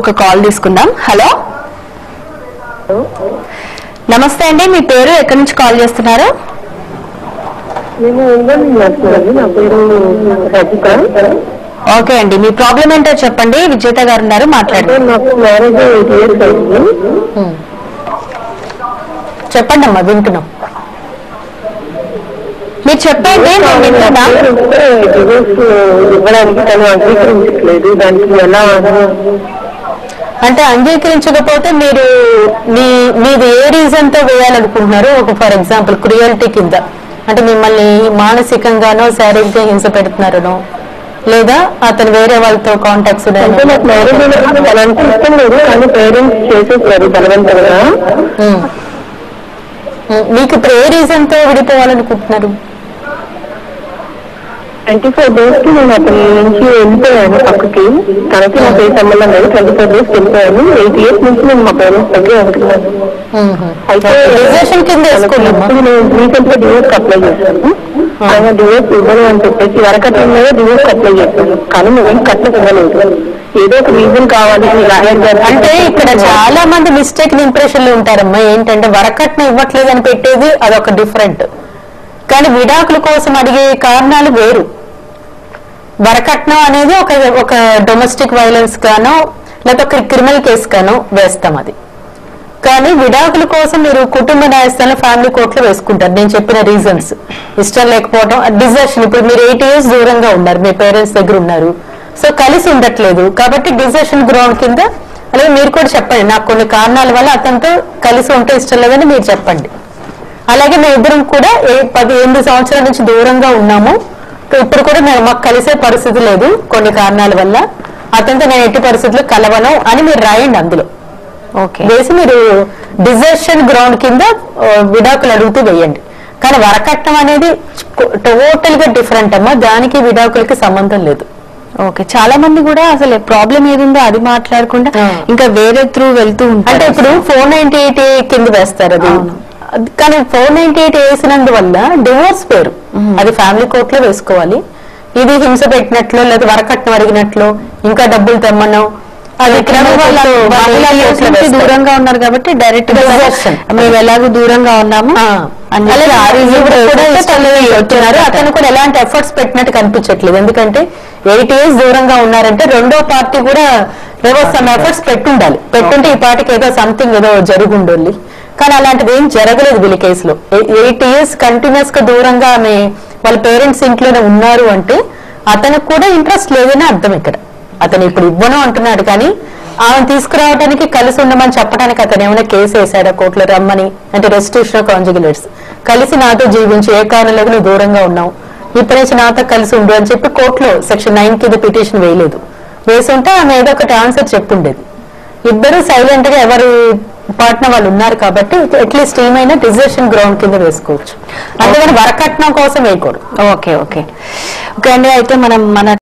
ఇంకొక కాల్ తీసుకుందాం. హలో, నమస్తే అండి, మీ పేరు ఎక్కడి నుంచి కాల్ చేస్తున్నారు? ఓకే అండి, మీ ప్రాబ్లం ఏంటో చెప్పండి. విజేత గారు ఉన్నారు, మాట్లాడండి. చెప్పండి అమ్మా, వింటున్నాం. మీరు చెప్పండి, నేను వింటున్నా. అంటే అంగీకరించకపోతే మీరు మీది ఏ రీజన్ తో వేయాలనుకుంటున్నారు? ఒక ఫర్ ఎగ్జాంపుల్ క్రుయల్టీ కింద, అంటే మిమ్మల్ని మానసికంగానో శారీరకంగా హింస పెడుతున్నారనో, లేదా అతను వేరే వాళ్ళతో కాంటాక్ట్స్ మీకు ఇప్పుడు ఏ రీజన్ తో విడిపోవాలనుకుంటున్నారు? 24 days కి నేను అతని నుంచి వెళ్ళిపోయాను పక్కకి. తనకి నాకు ఏ సంబంధం లేదు. 24 days వెళ్ళిపోయాను. 8 years నుంచి నేను మా పేరెంట్స్ దగ్గర ఉంటున్నాను. అయితే నేను రీసెంట్ గా డివోర్స్ అప్లై చేశాను. ఆయన డివోర్స్ ఇవ్వను అని చెప్పేసి వరకట్నం మీద డివోర్స్ అప్లై చేశాను. కానీ నువ్వేం కట్నం ఇవ్వలేదు. ఏదో ఒక రీజన్ కావాలి. అంటే ఇక్కడ చాలా మంది మిస్టేక్ ఇంప్రెషన్ లో ఉంటారమ్మా. ఏంటంటే వరకట్నం ఇవ్వట్లేదు అని పెట్టేది అదొక డిఫరెంట్, కానీ విడాకుల కోసం అడిగే కారణాలు వేరు. వరకట్నం అనేది ఒక డొమెస్టిక్ వైలెన్స్ గానో లేకపోతే ఒక క్రిమినల్ కేసు గానో వేస్తాం అది. కానీ విడాకుల కోసం మీరు కుటుంబ న్యాయస్థానంలో ఫ్యామిలీ కోర్టులో వేసుకుంటారు. నేను చెప్పిన రీజన్స్, ఇష్టం లేకపోవడం, డిజర్షన్. ఇప్పుడు మీరు 8 years దూరంగా ఉన్నారు, మీ పేరెంట్స్ దగ్గర ఉన్నారు, సో కలిసి ఉండట్లేదు కాబట్టి డిజర్షన్ గ్రౌండ్ కింద. అలాగే మీరు కూడా చెప్పండి, నాకు కొన్ని కారణాల వల్ల అతనితో కలిసి ఉంటే ఇష్టం లేదని మీరు చెప్పండి. అలాగే మేము ఇద్దరం కూడా 18 సంవత్సరాల నుంచి దూరంగా ఉన్నాము, ఇప్పుడు కూడా మాకు కలిసే పరిస్థితి లేదు కొన్ని కారణాల వల్ల, అతనితో నేను ఎట్టి పరిస్థితుల్లో కలవను అని మీరు రాయండి అందులో. వేసి మీరు డిజర్షన్ గ్రౌండ్ కింద విడాకులు అడుగుతూ వేయండి. కానీ వరకట్నం అనేది టోటల్ గా డిఫరెంట్ అమ్మా, దానికి విడాకులకి సంబంధం లేదు. ఓకే, చాలా మంది కూడా అసలు ప్రాబ్లం ఏదుందో అది మాట్లాడకుండా ఇంకా వేరే త్రూ వెళ్తూ ఉంటారు. అంటే ఇప్పుడు 498 కింద వేస్తారు అది, కానీ 498 వేసినందువల్ల డివోర్స్ పేరు అది ఫ్యామిలీ కోర్టులో వేసుకోవాలి. ఇది హింస పెట్టినట్లు లేదా వరకట్నం అడిగినట్లు ఇంకా డబ్బులు తెమ్మను, అది దూరంగా ఉన్నారు కాబట్టి డైరెక్ట్ మేము ఎలాగో దూరంగా ఉన్నాము. అతను కూడా ఎలాంటి ఎఫర్ట్స్ పెట్టినట్టు కనిపించట్లేదు. ఎందుకంటే 8 years దూరంగా ఉన్నారంటే రెండో పార్టీ కూడా ఏవో సమ్ ఎఫర్ట్స్ పెట్టుండాలి. పెట్టుంటే ఈ పార్టీకి ఏదో సంథింగ్ ఏదో జరుగుండాలి. కానీ అలాంటిది ఏం జరగలేదు వీళ్ళ కేసులో. 8 years కంటిన్యూస్ గా దూరంగా ఆమె వాళ్ళ పేరెంట్స్ ఇంట్లోనే ఉన్నారు అంటే అతనికి కూడా ఇంట్రెస్ట్ లేదని అర్థం. ఇక్కడ అతను ఇప్పుడు ఇవ్వను అంటున్నాడు, కానీ ఆమెను తీసుకురావడానికి కలిసి ఉండమని చెప్పడానికి అతను ఏమైనా కేసు వేసాడా కోర్టులో రమ్మని? అంటే రెస్టిట్యూషన్ ఆఫ్ కాంజుగల్ కలిసి నాతో జీవించి ఏ కారణంలో నువ్వు దూరంగా ఉన్నావు, ఇప్పటి నుంచి నాతో కలిసి ఉండు అని చెప్పి కోర్టులో సెక్షన్ 9 కింద పిటిషన్ వేయలేదు. వేసుంటే ఆమె ఏదో ఒకటి ఆన్సర్ చెప్పుండేది. ఇద్దరు సైలెంట్ గా ఎవరు పార్ట్నర్ వాళ్ళు ఉన్నారు కాబట్టి అట్లీస్ట్ ఏమైనా డిజర్షన్ గ్రౌండ్ కింద వేసుకోవచ్చు. అందుకని వరకట్నం కోసం వేయకూడదు. ఓకే ఓకే ఓకే అండి, అయితే మనం మన